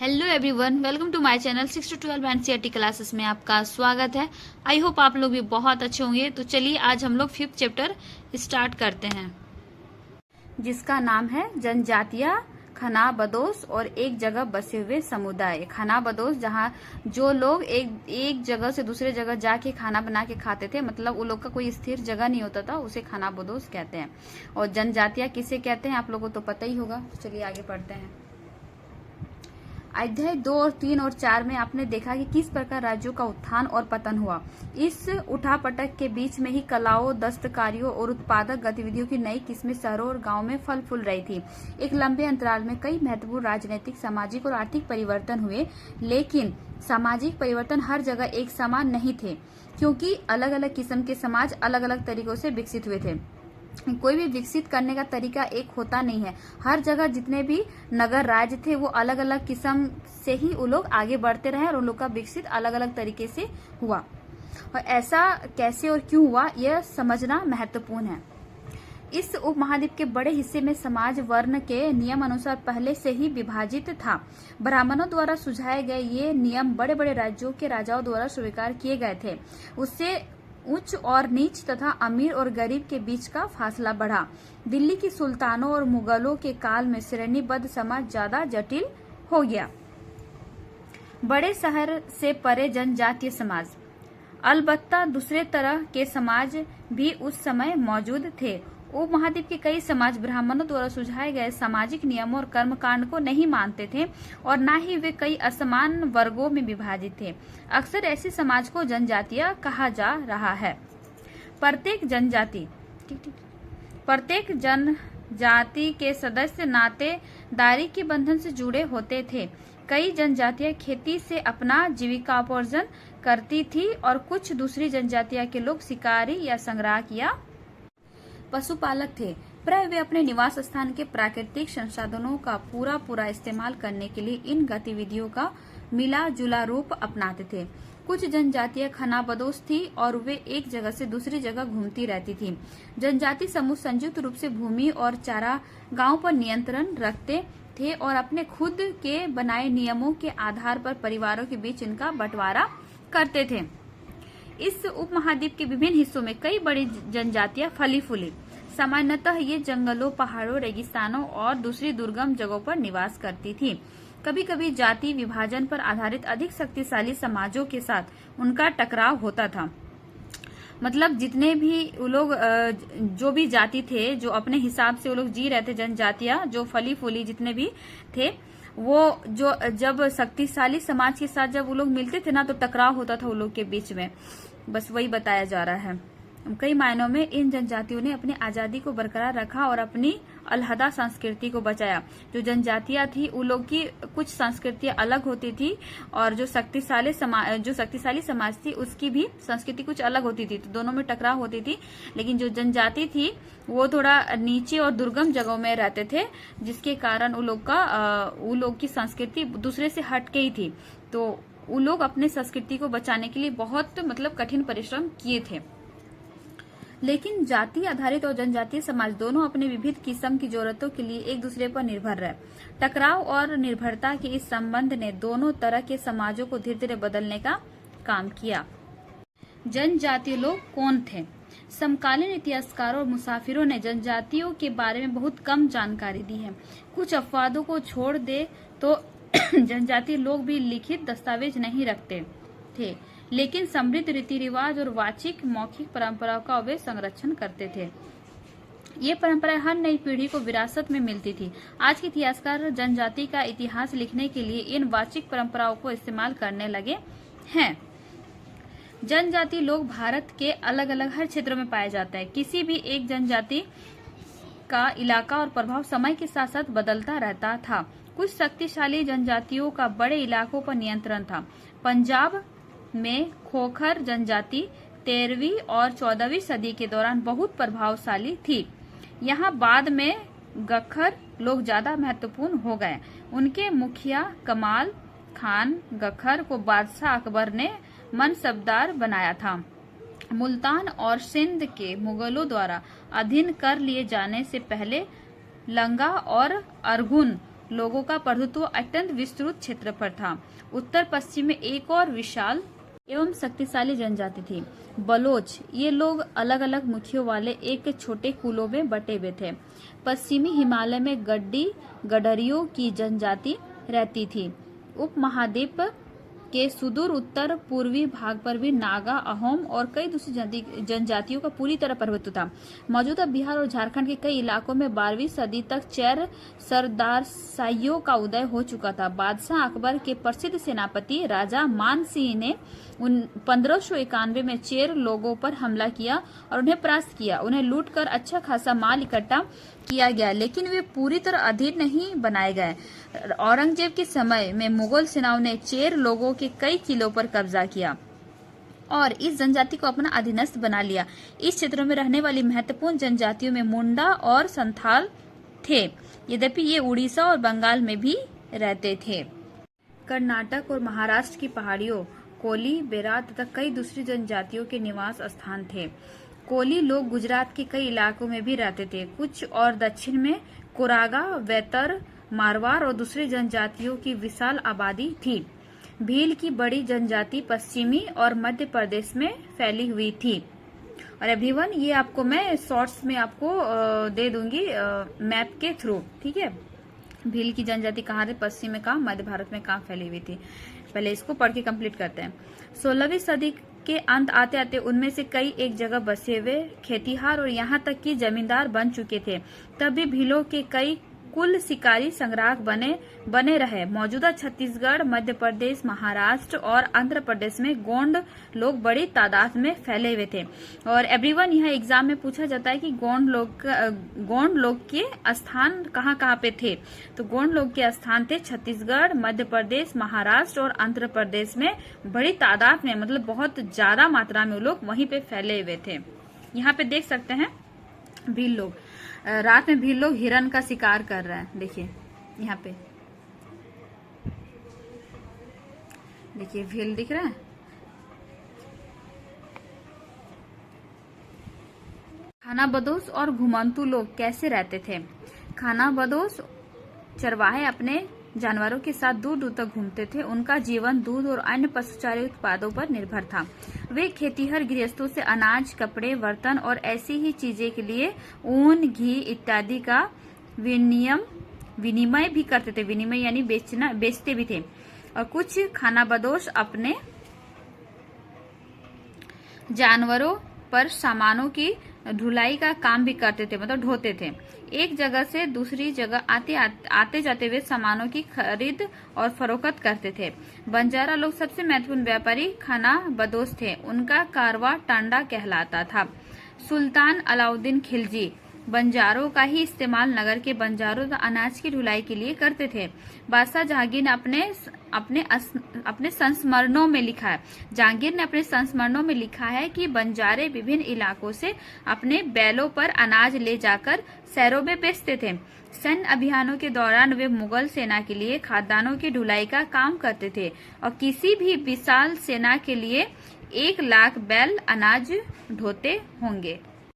Hello everyone, welcome to my channel 6 to 12 NCERT classes में आपका स्वागत है। आई होप आप लोग भी बहुत अच्छे होंगे। तो चलिए आज हम लोग 5th चैप्टर स्टार्ट करते हैं, जिसका नाम है जनजातीय खानाबदोश और एक जगह बसे हुए समुदाय। खानाबदोश जहाँ जो लोग एक जगह से दूसरे जगह जाके खाना बना के खाते थे, मतलब उन लोग का कोई स्थिर जगह नहीं होता था, उसे खानाबदोश कहते हैं। और जनजातीय किसे कहते हैं आप लोगों को तो पता ही होगा। चलिए आगे पढ़ते हैं। अध्याय 2 और 3 और 4 में आपने देखा कि किस प्रकार राज्यों का उत्थान और पतन हुआ। इस उठापटक के बीच में ही कलाओं, दस्तकारियों और उत्पादक गतिविधियों की नई किस्में शहरों और गांवों में फल फूल रही थी। एक लंबे अंतराल में कई महत्वपूर्ण राजनीतिक, सामाजिक और आर्थिक परिवर्तन हुए, लेकिन सामाजिक परिवर्तन हर जगह एक समान नहीं थे, क्योंकि अलग अलग किस्म के समाज अलग अलग तरीकों से विकसित हुए थे। कोई भी विकसित करने का तरीका एक होता नहीं है। हर जगह जितने भी नगर राज्य थे वो अलग अलग किस्म से ही वो लोग आगे बढ़ते रहे और उन लोग का विकसित अलग अलग तरीके से हुआ। और ऐसा कैसे और क्यों हुआ यह समझना महत्वपूर्ण है। इस उपमहाद्वीप के बड़े हिस्से में समाज वर्ण के नियम अनुसार पहले से ही विभाजित था। ब्राह्मणों द्वारा सुझाए गए ये नियम बड़े बड़े राज्यों के राजाओं द्वारा स्वीकार किए गए थे। उससे उच्च और नीच तथा अमीर और गरीब के बीच का फासला बढ़ा। दिल्ली की सुल्तानों और मुगलों के काल में श्रेणीबद्ध समाज ज्यादा जटिल हो गया। बड़े शहर से परे जनजातीय समाज, अलबत्ता दूसरे तरह के समाज भी उस समय मौजूद थे। उपमहाद्वीप के कई समाज ब्राह्मणों द्वारा सुझाए गए सामाजिक नियमों और कर्मकांड को नहीं मानते थे और न ही वे कई असमान वर्गों में विभाजित थे। अक्सर ऐसे समाज को जनजातीय कहा जा रहा है। प्रत्येक जनजाति के सदस्य नातेदारी के बंधन से जुड़े होते थे। कई जनजातियां खेती से अपना जीविकापार्जन करती थी और कुछ दूसरी जनजातियां के लोग शिकारी या संग्राहक या पशुपालक थे। प्राय वे अपने निवास स्थान के प्राकृतिक संसाधनों का पूरा इस्तेमाल करने के लिए इन गतिविधियों का मिला जुला रूप अपनाते थे। कुछ जनजातियां खानाबदोश थी और वे एक जगह से दूसरी जगह घूमती रहती थी। जनजाति समूह संयुक्त रूप से भूमि और चारागाहों पर नियंत्रण रखते थे और अपने खुद के बनाए नियमों के आधार पर परिवारों के बीच इनका बंटवारा करते थे। इस उपमहाद्वीप के विभिन्न हिस्सों में कई बड़ी जनजातियां फली फूली। सामान्यतः ये जंगलों, पहाड़ों, रेगिस्तानों और दूसरी दुर्गम जगहों पर निवास करती थी। कभी कभी जाति विभाजन पर आधारित अधिक शक्तिशाली समाजों के साथ उनका टकराव होता था। मतलब जितने भी वो लोग जो भी जाति थे, जो अपने हिसाब से वो लोग जी रहे थे, जनजातियां जो फली फूली जितने भी थे, वो जो जब शक्तिशाली समाज के साथ जब वो लोग मिलते थे ना, तो टकराव होता था वो लोग के बीच में। बस वही बताया जा रहा है। कई मायनों में इन जनजातियों ने अपनी आजादी को बरकरार रखा और अपनी अलहदा संस्कृति को बचाया। जो जनजातियां थी उन लोग की कुछ संस्कृतियां अलग होती थी और जो शक्तिशाली समाज थी उसकी भी संस्कृति कुछ अलग होती थी, तो दोनों में टकराव होती थी। लेकिन जो जनजाति थी वो थोड़ा नीचे और दुर्गम जगहों में रहते थे, जिसके कारण उन लोग की संस्कृति दूसरे से हटके ही थी। तो उन लोग अपने संस्कृति को बचाने के लिए बहुत कठिन परिश्रम किए थे। लेकिन जाति आधारित और जनजातीय समाज दोनों अपने विविध किस्म की जरूरतों के लिए एक दूसरे पर निर्भर रहे। टकराव और निर्भरता के इस संबंध ने दोनों तरह के समाजों को धीरे धीरे बदलने का काम किया। जनजातीय लोग कौन थे? समकालीन इतिहासकारों और मुसाफिरों ने जनजातियों के बारे में बहुत कम जानकारी दी है। कुछ अपवादों को छोड़ दे तो जनजातीय लोग भी लिखित दस्तावेज नहीं रखते थे, लेकिन समृद्ध रीति रिवाज और वाचिक मौखिक परंपराओं का वे संरक्षण करते थे। ये परंपराएं हर नई पीढ़ी को विरासत में मिलती थी। आज के इतिहासकार जनजाति का इतिहास लिखने के लिए इन वाचिक परंपराओं को इस्तेमाल करने लगे हैं। जनजाति लोग भारत के अलग अलग हर क्षेत्रों में पाए जाते हैं। किसी भी एक जनजाति का इलाका और प्रभाव समय के साथ साथ बदलता रहता था। कुछ शक्तिशाली जनजातियों का बड़े इलाकों पर नियंत्रण था। पंजाब में खोखर जनजाति 13वीं और 14वीं सदी के दौरान बहुत प्रभावशाली थी। यहाँ बाद में गखर लोग ज्यादा महत्वपूर्ण हो गए। उनके मुखिया कमाल खान गखर को बादशाह अकबर ने मनसबदार बनाया था। मुल्तान और सिंध के मुगलों द्वारा अधीन कर लिए जाने से पहले लंगा और अरगुन लोगों का प्रभुत्व अत्यंत विस्तृत क्षेत्र पर था। उत्तर पश्चिम में एक और विशाल एवं शक्तिशाली जनजाति थी, बलोच। ये लोग अलग अलग मुखियों वाले एक छोटे कुलों में बटे हुए थे। पश्चिमी हिमालय में गडरियों की जनजाति रहती थी। उपमहाद्वीप के सुदूर उत्तर पूर्वी भाग पर भी नागा, अहोम और कई दूसरी जनजातियों का पूरी तरह प्रभुत्व था। मौजूदा बिहार और झारखंड के कई इलाकों में 12वीं सदी तक चेर सरदारशाहियों का उदय हो चुका था। बादशाह अकबर के प्रसिद्ध सेनापति राजा मान सिंह ने 1591 में चेर लोगों पर हमला किया और उन्हें परास्त किया। उन्हें लूट कर अच्छा खासा माल इकट्ठा किया गया, लेकिन वे पूरी तरह अधीन नहीं बनाए गए। औरंगजेब के समय में मुगल सेनाओं ने चेर लोगों के कई किलों पर कब्जा किया और इस जनजाति को अपना अधीनस्थ बना लिया। इस क्षेत्रों में रहने वाली महत्वपूर्ण जनजातियों में मुंडा और संथाल थे, यद्यपि ये उड़ीसा और बंगाल में भी रहते थे। कर्नाटक और महाराष्ट्र की पहाड़ियों कोली, बेरात तथा कई दूसरी जनजातियों के निवास स्थान थे। कोली लोग गुजरात के कई इलाकों में भी रहते थे। कुछ और दक्षिण में कोरागा, वेतर, मारवाड़ और दूसरी जनजातियों की विशाल आबादी थी। भील की बड़ी जनजाति पश्चिमी और मध्य प्रदेश में फैली हुई थी। और एवरीवन, ये आपको मैं शॉर्ट्स में आपको दे दूंगी मैप के थ्रू, ठीक है। भील की जनजाति कहाँ थी, पश्चिम में कहाँ, मध्य भारत में कहाँ फैली हुई थी। पहले इसको पढ़ के कंप्लीट करते हैं। 16वीं सदी के अंत आते आते उनमें से कई एक जगह बसे हुए खेतीहार और यहाँ तक कि जमींदार बन चुके थे। तब भी भीलों के कई कुल शिकारी संग्राहक बने रहे। मौजूदा छत्तीसगढ़, मध्य प्रदेश, महाराष्ट्र और आंध्र प्रदेश में गोंड लोग बड़ी तादाद में फैले हुए थे। और एवरीवन, यह एग्जाम में पूछा जाता है कि गोंड लोग के स्थान कहाँ कहाँ पे थे। तो गोंड लोग के स्थान थे छत्तीसगढ़, मध्य प्रदेश, महाराष्ट्र और आंध्र प्रदेश में बड़ी तादाद में, मतलब बहुत ज्यादा मात्रा में वो लोग वहीं पे फैले हुए थे। यहाँ पे देख सकते हैं भील लोग, रात में भील लोग हिरन का शिकार कर रहे हैं। देखिए यहाँ पे, देखिए भील दिख रहा है। खानाबदोश और घुमंतू लोग कैसे रहते थे। खानाबदोश चरवाहे अपने जानवरों के साथ दूर दूर तक घूमते थे। उनका जीवन दूध और अन्य पशुचारी उत्पादों पर निर्भर था। वे खेतीहर गृहस्थों से अनाज, कपड़े, बर्तन और ऐसी ही चीजें के लिए ऊन, घी इत्यादि का विनिमय भी करते थे। विनिमय यानी बेचते भी थे। और कुछ खानाबदोश अपने जानवरों पर सामानों की ढुलाई का काम भी करते थे, मतलब ढोते थे। एक जगह से दूसरी जगह आते जाते हुए सामानों की खरीद और फरोख्त करते थे। बंजारा लोग सबसे महत्वपूर्ण व्यापारी खानाबदोश थे। उनका कारवा टांडा कहलाता था। सुल्तान अलाउद्दीन खिलजी बंजारों का ही इस्तेमाल नगर के बंजारों अनाज की ढुलाई के लिए करते थे। बादशाह जहांगीर ने अपने संस्मरणों में लिखा है, जहांगीर ने अपने संस्मरणों में लिखा है कि बंजारे विभिन्न इलाकों से अपने बैलों पर अनाज ले जाकर शहरों में बेचते थे। सैन्य अभियानों के दौरान वे मुगल सेना के लिए खाद्यान्नों की ढुलाई का काम करते थे और किसी भी विशाल सेना के लिए 1 लाख बैल अनाज ढोते होंगे।